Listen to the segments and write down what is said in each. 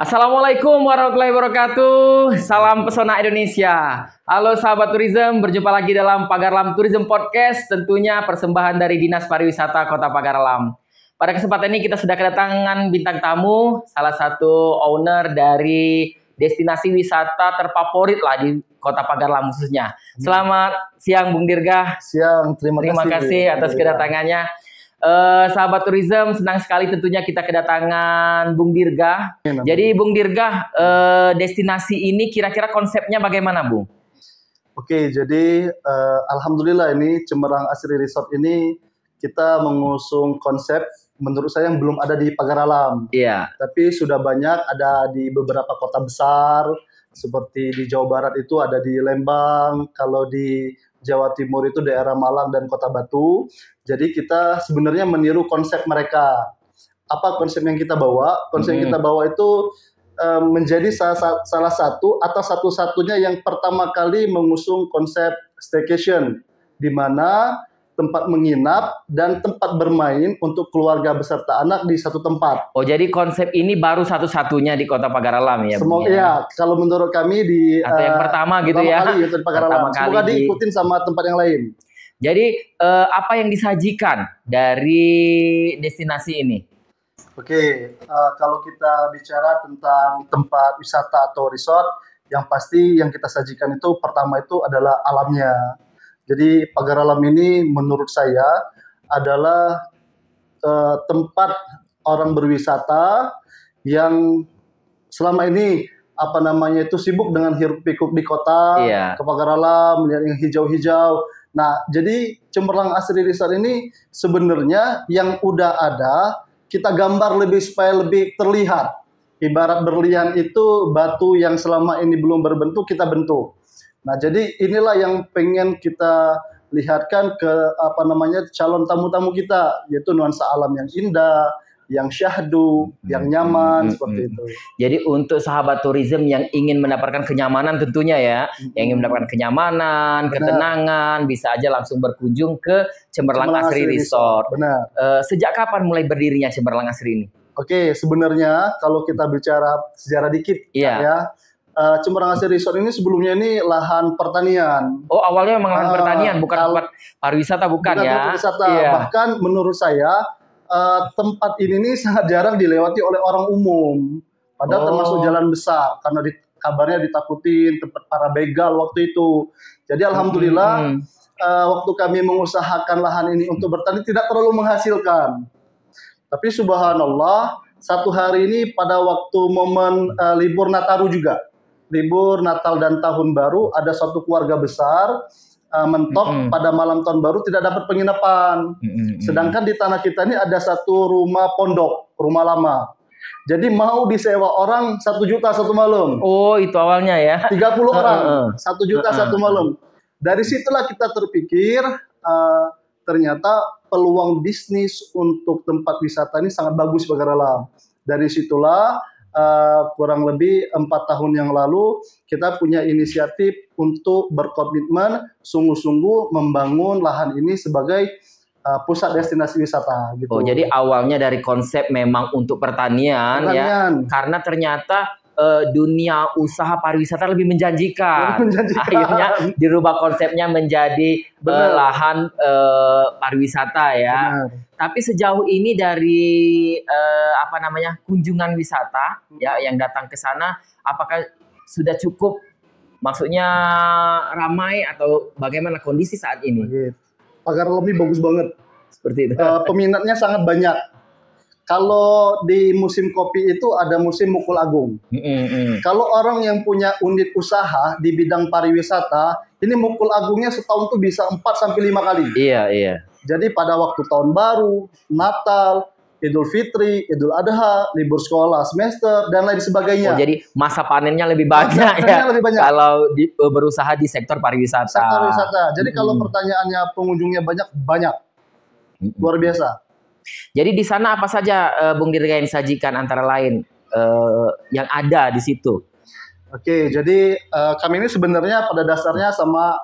Assalamualaikum warahmatullahi wabarakatuh. Salam pesona Indonesia. Halo sahabat turism, berjumpa lagi dalam Pagar Alam Tourism Podcast. Tentunya persembahan dari Dinas Pariwisata Kota Pagar Alam. Pada kesempatan ini kita sudah kedatangan bintang tamu, salah satu owner dari destinasi wisata terfavorit lah di Kota Pagar Alam khususnya. Selamat siang Bung Dirga. Siang, terima kasih atas kedatangannya. Sahabat turism, senang sekali tentunya kita kedatangan Bung Dirga. Jadi Bung Dirga, destinasi ini kira-kira konsepnya bagaimana, Bung? Oke, jadi alhamdulillah ini Cemerlang Asri Resort ini kita mengusung konsep menurut saya yang belum ada di Pagar Alam. Iya. Tapi sudah banyak ada di beberapa kota besar, seperti di Jawa Barat itu ada di Lembang, kalau di Jawa Timur itu daerah Malang dan Kota Batu. Jadi kita sebenarnya meniru konsep mereka. Apa konsep yang kita bawa? Konsep yang kita bawa itu menjadi salah satu atau satu-satunya yang pertama kali mengusung konsep staycation, di mana tempat menginap dan tempat bermain untuk keluarga beserta anak di satu tempat. Oh, jadi konsep ini baru satu-satunya di Kota Pagar Alam ya? Semoga ya, kalau menurut kami di atau yang pertama gitu ya. Kali itu di Pagar Alam. Semoga diikutin sama tempat yang lain. Jadi apa yang disajikan dari destinasi ini? Oke, kalau kita bicara tentang tempat wisata atau resort, yang pasti yang kita sajikan itu pertama itu adalah alamnya. Jadi Pagar Alam ini menurut saya adalah tempat orang berwisata yang selama ini sibuk dengan hiruk pikuk di kota, ke Pagar Alam, melihat yang hijau-hijau. Nah, jadi Cemerlang Asri Resort ini sebenarnya yang udah ada kita gambar supaya lebih terlihat. Ibarat berlian itu batu yang selama ini belum berbentuk kita bentuk. Nah, jadi inilah yang pengen kita lihatkan ke calon tamu-tamu kita, yaitu nuansa alam yang indah, yang syahdu, yang nyaman seperti itu. Jadi untuk sahabat turism yang ingin mendapatkan kenyamanan tentunya ya, yang ingin mendapatkan kenyamanan, ketenangan, bisa aja langsung berkunjung ke Cemerlang Asri Resort. Benar. Sejak kapan mulai berdirinya Cemerlang Asri ini? Oke, sebenarnya kalau kita bicara sejarah dikit ya. Cemerlang Asri Resort ini sebelumnya ini lahan pertanian. Oh, awalnya memang lahan pertanian, bukan tempat pariwisata, bukan ya? Pariwisata. Bahkan menurut saya tempat ini nih sangat jarang dilewati oleh orang umum. Padahal termasuk jalan besar karena kabarnya ditakutin tempat para begal waktu itu. Jadi alhamdulillah waktu kami mengusahakan lahan ini untuk bertani tidak terlalu menghasilkan. Tapi subhanallah satu hari ini pada waktu momen libur Nataru juga. Libur Natal dan Tahun Baru ada suatu keluarga besar mentok pada malam Tahun Baru tidak dapat penginapan. Sedangkan di tanah kita ini ada satu rumah pondok, rumah lama. Jadi mau disewa orang 1 juta satu malam. Oh, itu awalnya ya. 30 orang, 1 juta satu malam. Dari situlah kita terpikir ternyata peluang bisnis untuk tempat wisata ini sangat bagus Pagar Alam. Dari situlah kurang lebih 4 tahun yang lalu kita punya inisiatif untuk berkomitmen sungguh-sungguh membangun lahan ini sebagai pusat destinasi wisata gitu. Oh, jadi awalnya dari konsep memang untuk pertanian. Ya, karena ternyata dunia usaha pariwisata lebih menjanjikan. Akhirnya dirubah konsepnya menjadi lahan pariwisata ya. Benar. Tapi sejauh ini dari kunjungan wisata ya yang datang ke sana, apakah sudah cukup, maksudnya ramai atau bagaimana kondisi saat ini? Pagar Alam ini bagus banget. Seperti itu. Peminatnya sangat banyak. Kalau di musim kopi itu ada musim Mukul Agung. Kalau orang yang punya unit usaha di bidang pariwisata, ini Mukul Agungnya setahun tuh bisa 4-5 kali. Iya. Jadi pada waktu Tahun Baru, Natal, Idul Fitri, Idul Adha, libur sekolah semester, dan lain sebagainya. Oh, jadi masa panennya lebih banyak ya kalau berusaha di sektor pariwisata. Sektor wisata. Jadi kalau pertanyaannya pengunjungnya banyak. Luar biasa. Jadi di sana apa saja Bung Dirga yang disajikan antara lain yang ada di situ? Oke, jadi kami ini sebenarnya pada dasarnya sama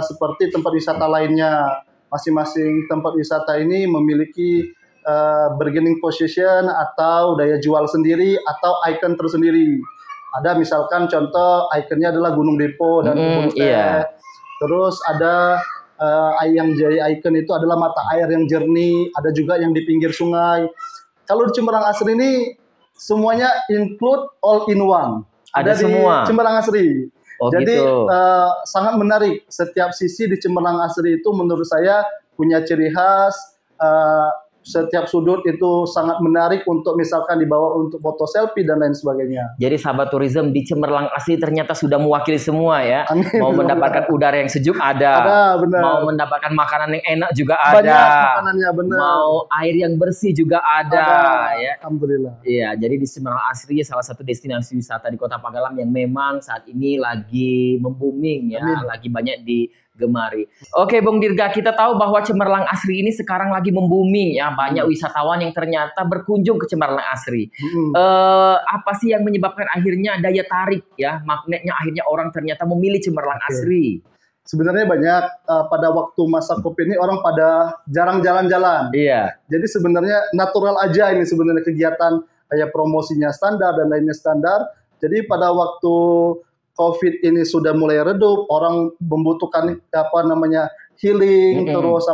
seperti tempat wisata lainnya. Masing-masing tempat wisata ini memiliki bargaining position atau daya jual sendiri atau icon tersendiri. Ada misalkan contoh ikonnya adalah Gunung Depo dan kebun teh. Iya. Terus ada yang jadi ikon itu adalah mata air yang jernih. Ada juga yang di pinggir sungai. Kalau di Cemberlang Asri ini semuanya include all in one. Ada di semua. Cemberlang Asri. Oh, jadi gitu. Sangat menarik. Setiap sisi di Cemberlang Asri itu menurut saya punya ciri khas. Setiap sudut itu sangat menarik untuk misalkan dibawa untuk foto selfie dan lain sebagainya. Jadi sahabat turism di Cemberlang Asri ternyata sudah mewakili semua ya. Amin. Mau mendapatkan udara yang sejuk ada. Benar. Mau mendapatkan makanan yang enak juga ada. Banyak makanannya, benar. Mau air yang bersih juga ada. Ya. Alhamdulillah. Iya, jadi di Cemberlang Asri salah satu destinasi wisata di Kota Pagalam yang memang saat ini lagi membuming ya, lagi banyak digemari. Oke, Bung Dirga, kita tahu bahwa Cemberlang Asri ini sekarang lagi membuming ya, banyak wisatawan yang ternyata berkunjung ke Cemberlang Asri. Apa sih yang menyebabkan akhirnya daya tarik ya, magnetnya akhirnya orang ternyata memilih Cemberlang Asri? Sebenarnya banyak pada waktu masa Covid ini orang pada jarang jalan-jalan. Iya. Jadi sebenarnya natural aja ini sebenarnya kegiatan kayak promosinya standar dan lainnya standar. Jadi pada waktu Covid ini sudah mulai redup, orang membutuhkan healing, terus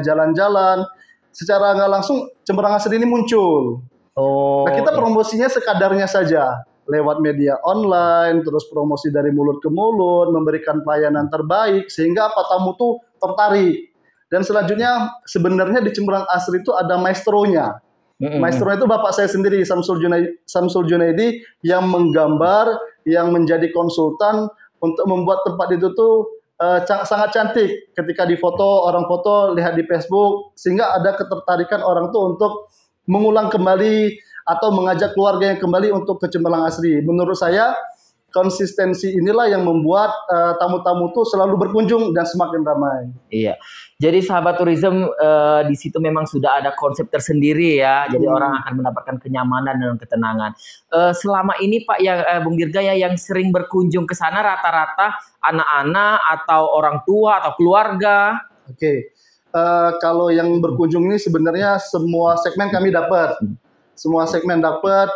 jalan-jalan. Secara nggak langsung Cemberlang Asri ini muncul. Nah, kita promosinya sekadarnya saja. Lewat media online, terus promosi dari mulut ke mulut, memberikan pelayanan terbaik, sehingga tamu tuh tertarik. Dan selanjutnya sebenarnya di Cemberlang Asri itu ada maestronya. Maestro itu bapak saya sendiri, Samsul Junaidi, yang menggambar, yang menjadi konsultan untuk membuat tempat itu tuh sangat cantik. Ketika difoto, orang foto, lihat di Facebook, sehingga ada ketertarikan orang tuh untuk mengulang kembali atau mengajak keluarga yang kembali untuk ke Cemberlang Asri. Menurut saya konsistensi inilah yang membuat tamu-tamu tuh selalu berkunjung dan semakin ramai. Iya. Jadi sahabat turism di situ memang sudah ada konsep tersendiri ya. Jadi orang akan mendapatkan kenyamanan dan ketenangan. Selama ini Pak Bung Dirga ya, yang sering berkunjung ke sana rata-rata anak-anak atau orang tua atau keluarga. Oke. Kalau yang berkunjung ini sebenarnya semua segmen kami dapat. Semua segmen dapat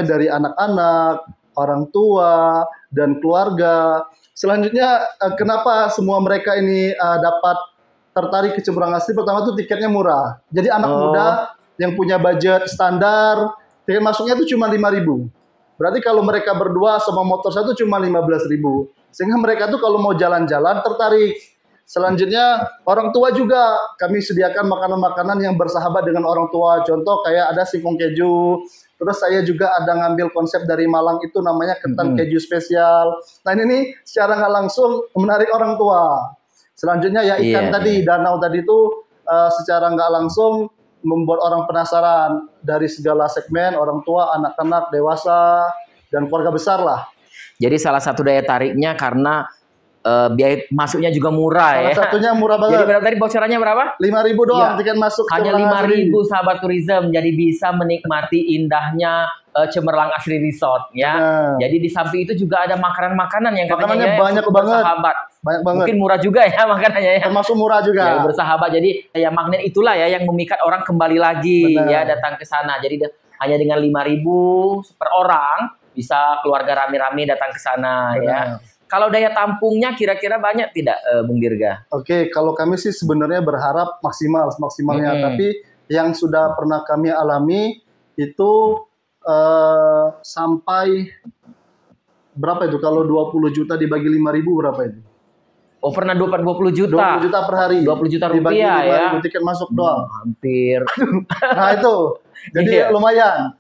dari anak-anak, orang tua, dan keluarga. Selanjutnya, kenapa semua mereka ini dapat tertarik ke Cemberlang Asri? Pertama tuh tiketnya murah. Jadi anak muda yang punya budget standar, tiket masuknya itu cuma 5.000. Berarti kalau mereka berdua sama motor satu cuma 15.000. Sehingga mereka tuh kalau mau jalan-jalan tertarik. Selanjutnya orang tua juga kami sediakan makanan-makanan yang bersahabat dengan orang tua. Contoh kayak ada singkong keju. Terus saya juga ada ngambil konsep dari Malang itu namanya ketan keju spesial. Nah ini secara nggak langsung menarik orang tua. Selanjutnya ya ikan tadi, danau tadi itu secara nggak langsung membuat orang penasaran dari segala segmen, orang tua, anak-anak, dewasa, dan keluarga besar lah. Jadi salah satu daya tariknya karena biaya masuknya juga murah. Salah satunya murah banget. Jadi berapa tadi bocorannya berapa? 5.000 doang tiket masuk. Hanya 5.000 sahabat turism. Jadi bisa menikmati indahnya Cemberlang Asri Resort ya. Jadi di samping itu juga ada makanan-makanan yang katanya banyak banget. Banyak banget. Mungkin murah juga ya makanannya ya. Termasuk murah juga. Ya, bersahabat. Jadi ya magnet itulah ya yang memikat orang kembali lagi ya datang ke sana. Jadi hanya dengan 5.000 per orang bisa keluarga rame-rame datang ke sana ya. Kalau daya tampungnya kira-kira banyak tidak, Bung Dirga? Oke, kalau kami sih sebenarnya berharap maksimalnya. Tapi yang sudah pernah kami alami itu sampai berapa itu? Kalau 20 juta dibagi 5.000 berapa itu? Oh, pernah 20 juta? 20 juta per hari. 20 juta rupiah ya? Tiket masuk doang. Hampir. Nah itu, jadi lumayan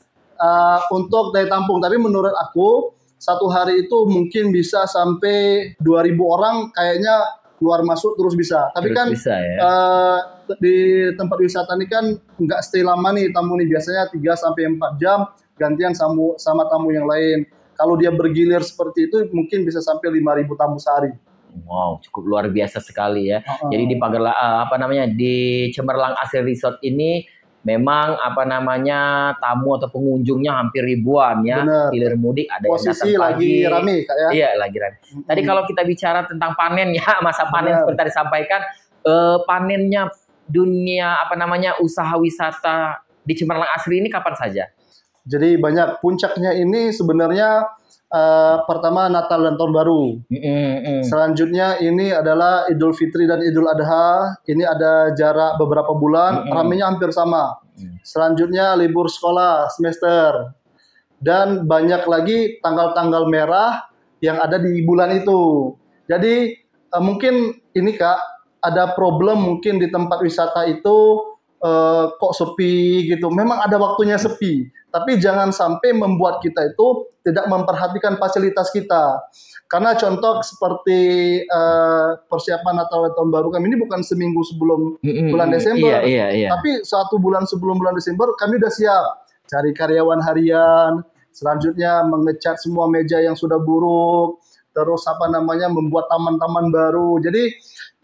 untuk daya tampung. Tapi menurut aku, satu hari itu mungkin bisa sampai 2.000 orang kayaknya keluar masuk terus bisa. Tapi terus kan bisa, ya? Di tempat wisata ini kan nggak stay lama nih tamu nih. Biasanya 3-4 jam gantian sama tamu yang lain. Kalau dia bergilir seperti itu mungkin bisa sampai 5.000 tamu sehari. Wow, cukup luar biasa sekali ya. Jadi di di Cemberlang Asri Resort ini memang tamu atau pengunjungnya hampir ribuan ya. Hilir mudik ada posisi yang datang pagi. Lagi rame Kak ya. Iya, lagi rame. Tadi kalau kita bicara tentang panen ya, masa panen seperti tadi disampaikan, panennya dunia apa namanya usaha wisata di Cemerlang Asri ini kapan saja? Jadi banyak, puncaknya ini sebenarnya pertama Natal dan Tahun Baru. Selanjutnya ini adalah Idul Fitri dan Idul Adha. Ini ada jarak beberapa bulan, ramenya hampir sama. Selanjutnya libur sekolah semester. Dan banyak lagi tanggal-tanggal merah yang ada di bulan itu. Jadi mungkin ini Kak, ada problem mungkin di tempat wisata itu kok sepi gitu. Memang ada waktunya sepi. Tapi jangan sampai membuat kita itu tidak memperhatikan fasilitas kita. Karena contoh seperti persiapan Natal dan Tahun Baru kami ini bukan seminggu sebelum bulan Desember. Tapi 1 bulan sebelum bulan Desember kami udah siap. Cari karyawan harian, selanjutnya mengecat semua meja yang sudah buruk, terus membuat taman-taman baru. Jadi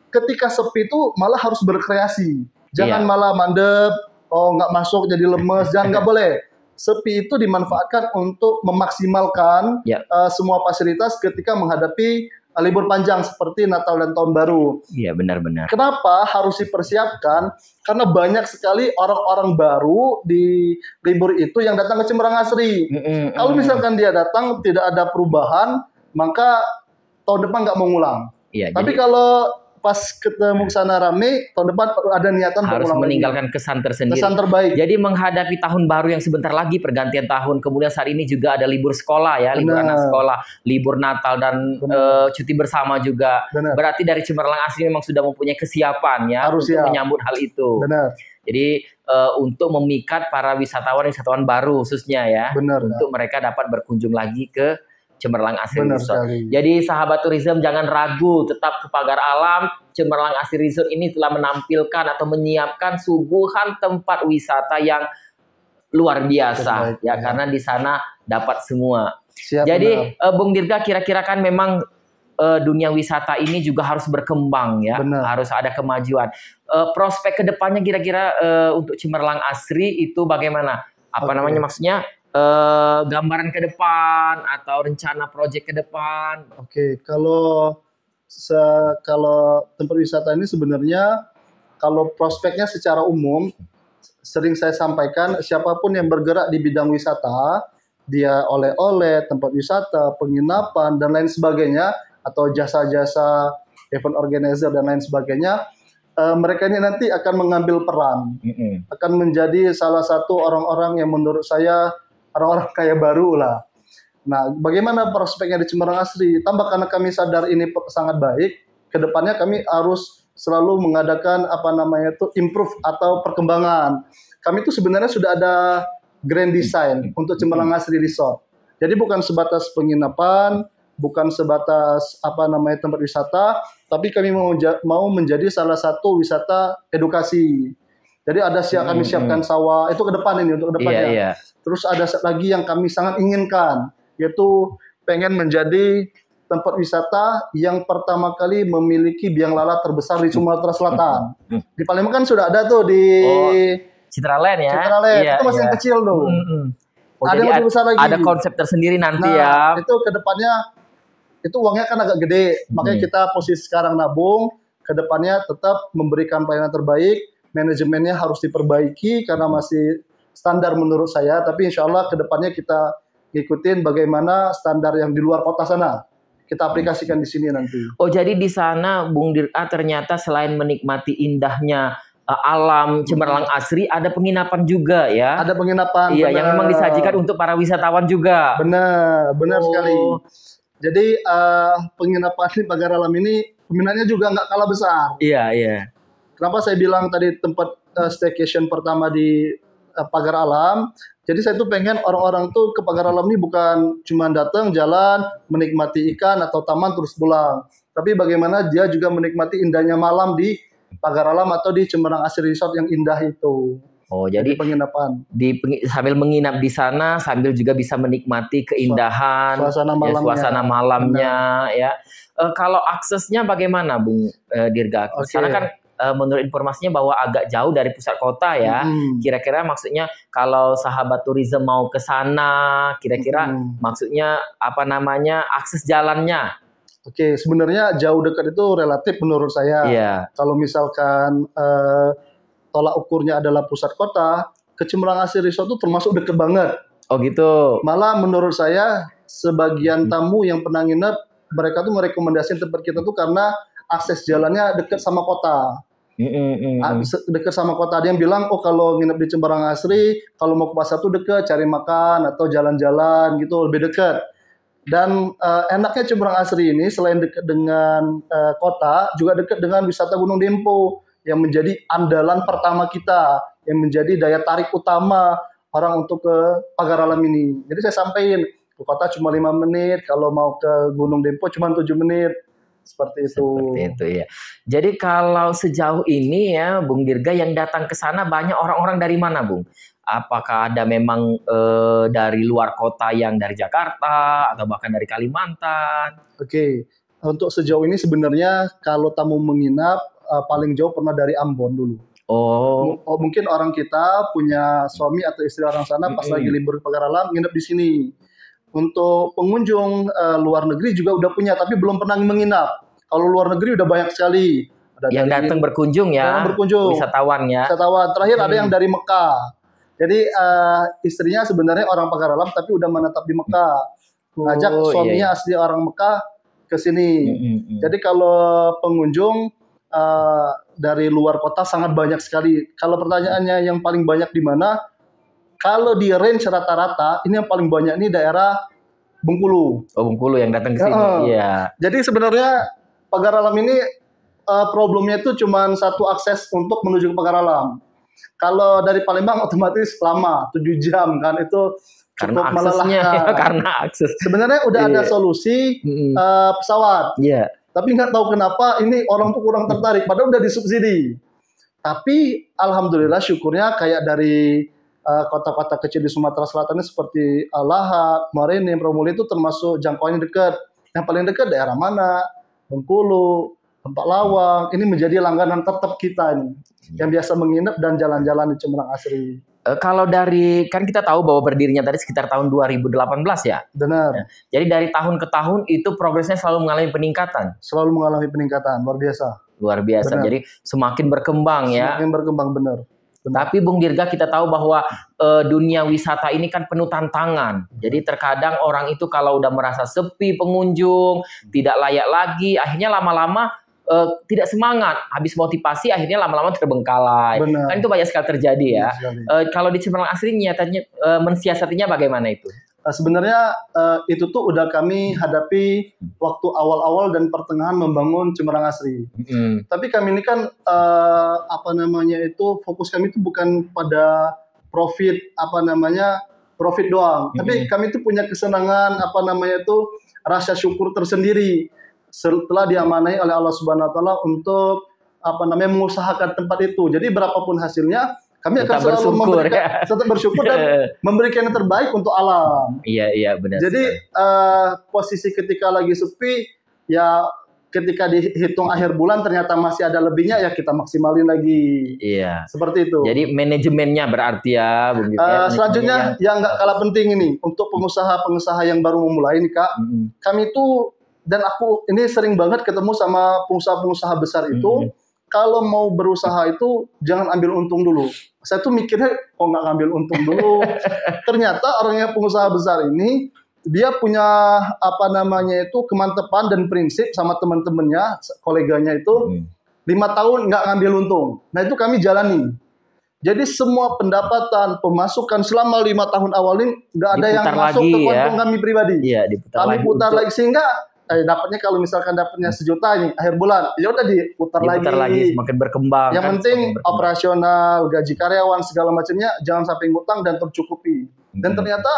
ketika sepi itu malah harus berkreasi. Jangan malah mandep, nggak masuk jadi lemes, nggak boleh. Sepi itu dimanfaatkan untuk memaksimalkan semua fasilitas ketika menghadapi libur panjang seperti Natal dan Tahun Baru. Iya, benar-benar. Kenapa harus dipersiapkan? Karena banyak sekali orang-orang baru di libur itu yang datang ke Cemerlang Asri. Kalau misalkan dia datang tidak ada perubahan, maka tahun depan nggak mau ngulang. Tapi kalau pas ketemu sana rame, tahun depan ada niatan harus meninggalkan kesan tersendiri. Kesan terbaik. Jadi menghadapi tahun baru yang sebentar lagi, pergantian tahun, kemudian saat ini juga ada libur sekolah ya, libur anak sekolah, libur Natal dan cuti bersama juga. Berarti dari Cemerlang Asri memang sudah mempunyai kesiapan ya untuk menyambut hal itu. Jadi untuk memikat para wisatawan baru khususnya ya, untuk mereka dapat berkunjung lagi ke Cemerlang Asri Resort. Jadi sahabat turisme jangan ragu, tetap ke Pagar Alam. Cemerlang Asri Resort ini telah menampilkan atau menyiapkan suguhan tempat wisata yang luar biasa ya, karena di sana dapat semua. Jadi Bung Dirga, kira-kira kan memang dunia wisata ini juga harus berkembang ya, harus ada kemajuan. Prospek kedepannya kira-kira untuk Cemerlang Asri itu bagaimana? Apa namanya maksudnya? Gambaran ke depan atau rencana proyek ke depan. Kalau tempat wisata ini sebenarnya kalau prospeknya secara umum sering saya sampaikan, siapapun yang bergerak di bidang wisata, dia oleh-oleh, tempat wisata, penginapan dan lain sebagainya, atau jasa-jasa event organizer dan lain sebagainya, mereka ini nanti akan mengambil peran, akan menjadi salah satu orang-orang yang menurut saya orang-orang kaya baru lah. Nah, bagaimana prospeknya di Cemerlang Asri? Tambah karena kami sadar ini sangat baik, kedepannya kami harus selalu mengadakan improve atau perkembangan. Kami itu sebenarnya sudah ada grand design untuk Cemerlang Asri Resort. Jadi bukan sebatas penginapan, bukan sebatas tempat wisata, tapi kami mau menjadi salah satu wisata edukasi. Jadi ada kami siapkan sawah, itu ke depan ini, untuk ke depannya. Terus ada lagi yang kami sangat inginkan, yaitu pengen menjadi tempat wisata yang pertama kali memiliki biang lalat terbesar di Sumatera Selatan. Di Palembang kan sudah ada tuh di Citraland ya. Citraland, itu masih yang kecil tuh. Ada yang lebih besar lagi. Ada konsep tersendiri nanti ya. Itu ke depannya, itu uangnya kan agak gede, makanya kita posisi sekarang nabung, ke depannya tetap memberikan pelayanan terbaik. Manajemennya harus diperbaiki karena masih standar menurut saya, tapi insya Allah kedepannya kita ngikutin bagaimana standar yang di luar kota sana, kita aplikasikan di sini nanti. Jadi di sana Bung Dirga ternyata selain menikmati indahnya alam Cemerlang Asri, ada penginapan juga ya? Ada penginapan. Iya, yang memang disajikan untuk para wisatawan juga. Benar sekali. Jadi penginapan di Pagar Alam ini peminatnya juga nggak kalah besar. Iya. Kenapa saya bilang tadi tempat staycation pertama di Pagar Alam? Jadi saya tuh pengen orang-orang tuh ke Pagar Alam ini bukan cuma datang, jalan, menikmati ikan atau taman terus pulang. Tapi bagaimana dia juga menikmati indahnya malam di Pagar Alam atau di Cemerlang Asri Resort yang indah itu. Jadi penginapan. Sambil menginap di sana, sambil juga bisa menikmati keindahan, suasana malamnya ya. Kalau aksesnya bagaimana, Bung Dirga? Karena kan menurut informasinya bahwa agak jauh dari pusat kota ya. Kira-kira maksudnya kalau sahabat turisme mau ke sana, kira-kira maksudnya akses jalannya? Sebenarnya jauh dekat itu relatif menurut saya. Kalau misalkan tolak ukurnya adalah pusat kota, ke Cempelang Asri Resort itu termasuk deket banget. Oh gitu. Malah menurut saya sebagian tamu yang pernah nginep, mereka tuh merekomendasikan tempat kita tuh karena akses jalannya deket sama kota. Deket sama kota. Ada yang bilang, oh kalau nginep di Cempelang Asri, kalau mau ke pasar tuh deket, cari makan atau jalan-jalan gitu lebih deket. Dan enaknya Cempelang Asri ini selain dekat dengan kota, juga dekat dengan wisata Gunung Dempo yang menjadi andalan pertama kita, yang menjadi daya tarik utama orang untuk ke Pagar Alam ini. Jadi saya sampaikan, ke kota cuma 5 menit, kalau mau ke Gunung Dempo cuma 7 menit. Seperti itu. Seperti itu ya. Jadi kalau sejauh ini ya, Bung Dirga, yang datang ke sana banyak orang-orang dari mana, Bung? Apakah ada memang dari luar kota yang dari Jakarta atau bahkan dari Kalimantan? Oke, untuk sejauh ini sebenarnya kalau tamu menginap paling jauh pernah dari Ambon dulu. Oh, mungkin orang kita punya suami atau istri orang sana pas lagi libur Pagar Alam nginep di sini. Untuk pengunjung luar negeri juga udah punya, tapi belum pernah menginap. Kalau luar negeri udah banyak sekali. Ada yang datang berkunjung ya, wisatawan ya. Wisatawan. Terakhir ada yang dari Mekah. Jadi istrinya sebenarnya orang Pagar Alam tapi udah menetap di Mekah. Ngajak suaminya asli orang Mekah ke sini. Jadi kalau pengunjung dari luar kota sangat banyak sekali. Kalau pertanyaannya yang paling banyak di mana? Kalau di range rata-rata, ini yang paling banyak ini daerah Bengkulu. Oh, Bengkulu yang datang ke sini. Iya. Jadi sebenarnya Pagar Alam ini problemnya itu cuma satu akses untuk menuju ke Pagar Alam. Kalau dari Palembang otomatis lama 7 jam kan, itu cukup melelahkan. Karena akses. Sebenarnya udah ada solusi pesawat. Tapi nggak tahu kenapa ini orang tuh kurang tertarik. Padahal udah disubsidi. Tapi alhamdulillah syukurnya kayak dari kota-kota kecil di Sumatera Selatan ini seperti Lahad, Marini, Promuli itu termasuk jangkauannya dekat. Yang paling dekat daerah mana? Bengkulu, Tempat Lawang. Ini menjadi langganan tetap kita ini. Yang biasa menginap dan jalan-jalan di Cempelang Asri. Kalau dari, kan kita tahu bahwa berdirinya tadi sekitar tahun 2018 ya? Benar. Ya. Jadi dari tahun ke tahun itu progresnya selalu mengalami peningkatan? Selalu mengalami peningkatan, luar biasa. Luar biasa, benar. Jadi semakin berkembang ya? Semakin berkembang, benar. Tapi Bung Dirga, kita tahu bahwa dunia wisata ini kan penuh tantangan. Jadi terkadang orang itu kalau udah merasa sepi pengunjung, tidak layak lagi, akhirnya lama-lama tidak semangat, habis motivasi akhirnya lama-lama terbengkalai. Benar. Kan itu banyak sekali terjadi ya. Kalau di Cempelang Asri nyatanya mensiasatinya bagaimana itu? Sebenarnya itu tuh udah kami hadapi waktu awal-awal dan pertengahan membangun Cempelang Asri. Tapi kami ini kan fokus kami itu bukan pada profit profit doang. Tapi kami itu punya kesenangan rasa syukur tersendiri setelah diamanai oleh Allah Subhanahu wa taala untuk mengusahakan tempat itu. Jadi berapapun hasilnya kami akan selalu tetap bersyukur dan memberikan yang terbaik untuk alam. Iya benar. Jadi posisi ketika lagi sepi ya, ketika dihitung akhir bulan ternyata masih ada lebihnya, ya kita maksimalin lagi. Iya. Seperti itu. Jadi manajemennya berarti ya. Selanjutnya yang nggak kalah penting ini untuk pengusaha-pengusaha yang baru memulai nih Kak. Kami itu dan aku ini sering banget ketemu sama pengusaha-pengusaha besar itu. Kalau mau berusaha itu jangan ambil untung dulu. Saya tuh mikirnya kok nggak ngambil untung dulu. Ternyata orangnya pengusaha besar ini dia punya kemantapan dan prinsip sama teman-temannya, koleganya itu 5 tahun nggak ngambil untung. Nah itu kami jalani. Jadi semua pendapatan, pemasukan selama 5 tahun awal ini nggak ada yang masuk ke kantong kami pribadi. Iya, kami putar lagi sehingga dapatnya kalau misalkan dapatnya 1 juta nih akhir bulan, ya udah diputar lagi, semakin berkembang. Yang penting operasional, gaji karyawan segala macamnya jangan sampai ngutang dan tercukupi. Dan ternyata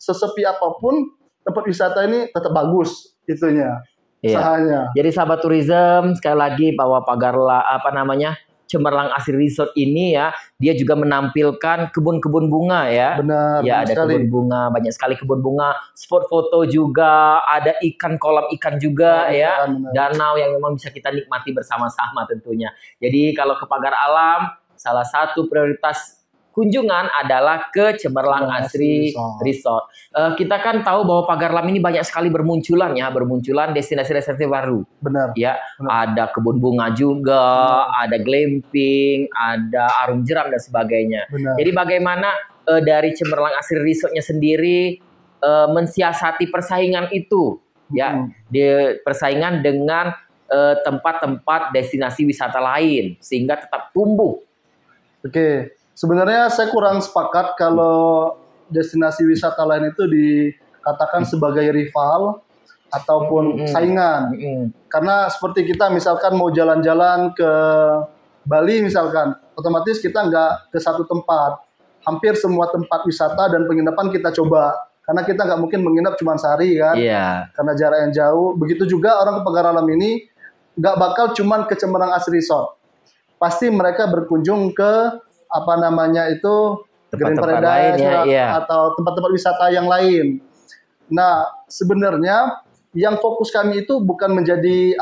sesepi apapun tempat wisata ini tetap bagus itunya. Usahanya. Jadi sahabat turism, sekali lagi bahwa Cempelang Asri Resort ini ya, dia juga menampilkan kebun-kebun bunga ya. Benar. Ya, ada kebun bunga, banyak sekali kebun bunga, spot foto juga, ada kolam ikan juga ya. Danau yang memang bisa kita nikmati bersama-sama tentunya. Jadi kalau ke Pagar Alam, salah satu prioritas kunjungan adalah ke Cemerlang Asri Resort. Kita kan tahu bahwa Pagar Lam ini banyak sekali bermunculan destinasi-destinasi baru. Benar. Ya, ada kebun bunga juga, ada glamping, ada arum jeram dan sebagainya. Benar. Jadi bagaimana dari Cemerlang Asri Resortnya sendiri mensiasati persaingan itu, ya, persaingan dengan tempat-tempat destinasi wisata lain sehingga tetap tumbuh. Oke, sebenarnya saya kurang sepakat kalau destinasi wisata lain itu dikatakan sebagai rival ataupun saingan. Karena seperti kita misalkan mau jalan-jalan ke Bali misalkan, otomatis kita nggak ke satu tempat. Hampir semua tempat wisata dan penginapan kita coba. Karena kita nggak mungkin menginap cuma sehari kan, karena jarak yang jauh. Begitu juga orang ke Pagar Alam ini nggak bakal cuma ke Cemerlang Asri Resort. Pasti mereka berkunjung ke Green Paradise atau tempat-tempat wisata yang lain. Nah, sebenarnya yang fokus kami itu bukan menjadi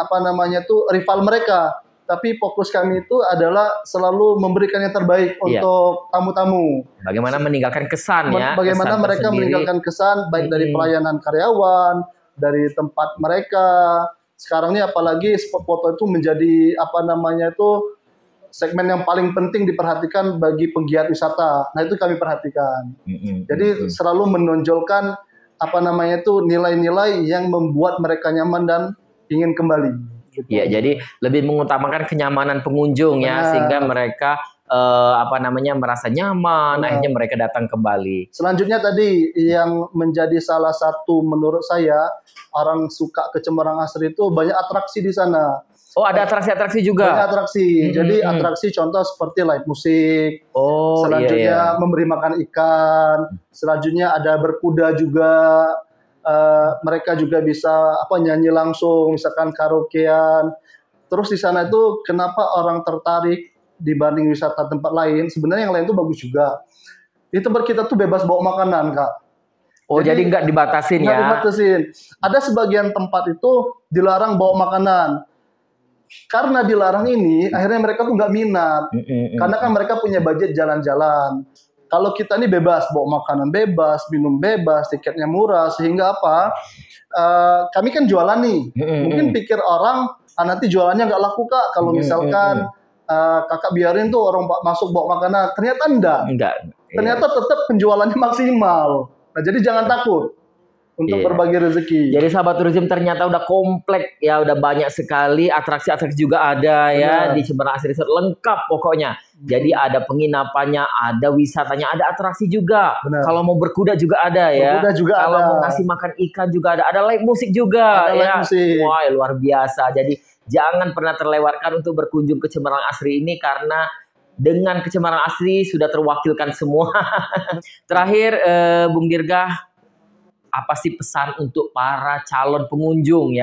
rival mereka, tapi fokus kami itu adalah selalu memberikan yang terbaik untuk tamu-tamu. Bagaimana meninggalkan kesan Bagaimana kesan mereka tersendiri. meninggalkan kesan baik dari pelayanan karyawan, dari tempat mereka. Sekarang ini apalagi spot foto itu menjadi segmen yang paling penting diperhatikan bagi penggiat wisata. Nah, itu kami perhatikan. Jadi selalu menonjolkan nilai-nilai yang membuat mereka nyaman dan ingin kembali. Gitu. Ya, jadi lebih mengutamakan kenyamanan pengunjung sehingga mereka merasa nyaman, akhirnya mereka datang kembali. Selanjutnya tadi yang menjadi salah satu menurut saya orang suka ke Cemerlang Asri itu banyak atraksi di sana. Oh, ada atraksi-atraksi juga? Banyak atraksi. Jadi atraksi contoh seperti live musik. Selanjutnya memberi makan ikan. Selanjutnya ada berkuda juga. Mereka juga bisa nyanyi langsung, misalkan karaokean. Terus di sana itu kenapa orang tertarik dibanding wisata tempat lain? Sebenarnya yang lain itu bagus juga. Di tempat kita tuh bebas bawa makanan, Kak. Jadi nggak dibatasin nggak dibatasin. Ada sebagian tempat itu dilarang bawa makanan. Karena dilarang ini, akhirnya mereka tuh nggak minat. Karena kan mereka punya budget jalan-jalan. Kalau kita ini bebas, bawa makanan bebas, minum bebas, tiketnya murah, sehingga kami kan jualan nih. Mungkin pikir orang, nanti jualannya nggak laku, Kak. Kalau misalkan kakak biarin tuh orang masuk bawa makanan. Ternyata enggak. Ternyata tetap penjualannya maksimal. Nah, jadi jangan takut untuk berbagi rezeki. Jadi sahabat turisme ternyata udah komplek ya, udah banyak sekali atraksi-atraksi juga ada di Cemerlang Asri Resort, lengkap pokoknya. Jadi ada penginapannya, ada wisatanya, ada atraksi juga. Kalau mau berkuda juga ada Kalau mau ngasih makan ikan juga ada live musik juga musik. Wah, luar biasa. Jadi jangan pernah terlewatkan untuk berkunjung ke Cemerlang Asri ini karena dengan ke Cemerlang Asri sudah terwakilkan semua. Terakhir Bung Dirga, apa sih pesan untuk para calon pengunjung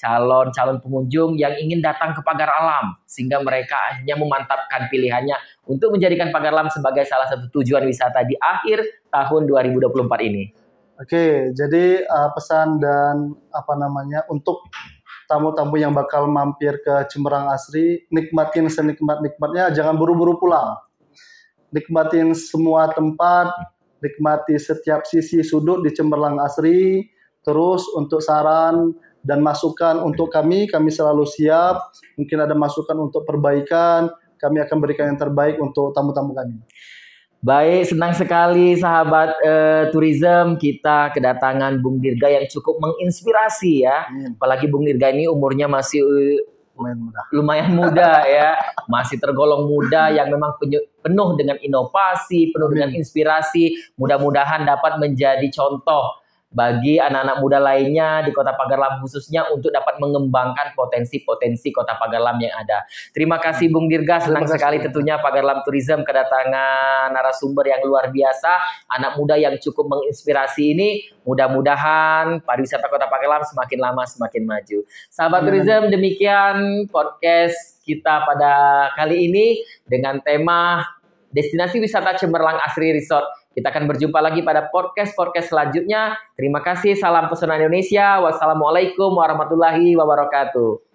calon pengunjung yang ingin datang ke Pagar Alam sehingga mereka akhirnya memantapkan pilihannya untuk menjadikan Pagar Alam sebagai salah satu tujuan wisata di akhir tahun 2024 ini? Oke, jadi pesan dan untuk tamu-tamu yang bakal mampir ke Cemerlang Asri, nikmatin senikmat-nikmatnya, jangan buru-buru pulang. Nikmatin semua tempat, nikmati setiap sisi sudut di Cemerlang Asri. Terus untuk saran dan masukan untuk kami selalu siap. Mungkin ada masukan untuk perbaikan, kami akan berikan yang terbaik untuk tamu-tamu kami. Baik, senang sekali sahabat tourism, kita kedatangan Bung Dirga yang cukup menginspirasi Apalagi Bung Dirga ini umurnya masih lumayan muda masih tergolong muda yang memang penuh dengan inovasi, penuh dengan inspirasi. Mudah-mudahan dapat menjadi contoh bagi anak-anak muda lainnya di Kota Pagar Lam khususnya untuk dapat mengembangkan potensi-potensi Kota Pagar Lam yang ada. Terima kasih Bung Dirga, senang sekali tentunya Pagar Lam Tourism kedatangan narasumber yang luar biasa, anak muda yang cukup menginspirasi ini. Mudah-mudahan pariwisata Kota Pagar Lam semakin lama semakin maju. Sahabat tourism, demikian podcast kita pada kali ini dengan tema Destinasi Wisata Cemerlang Asri Resort. Kita akan berjumpa lagi pada podcast-podcast selanjutnya. Terima kasih, salam pesona Indonesia. Wassalamualaikum warahmatullahi wabarakatuh.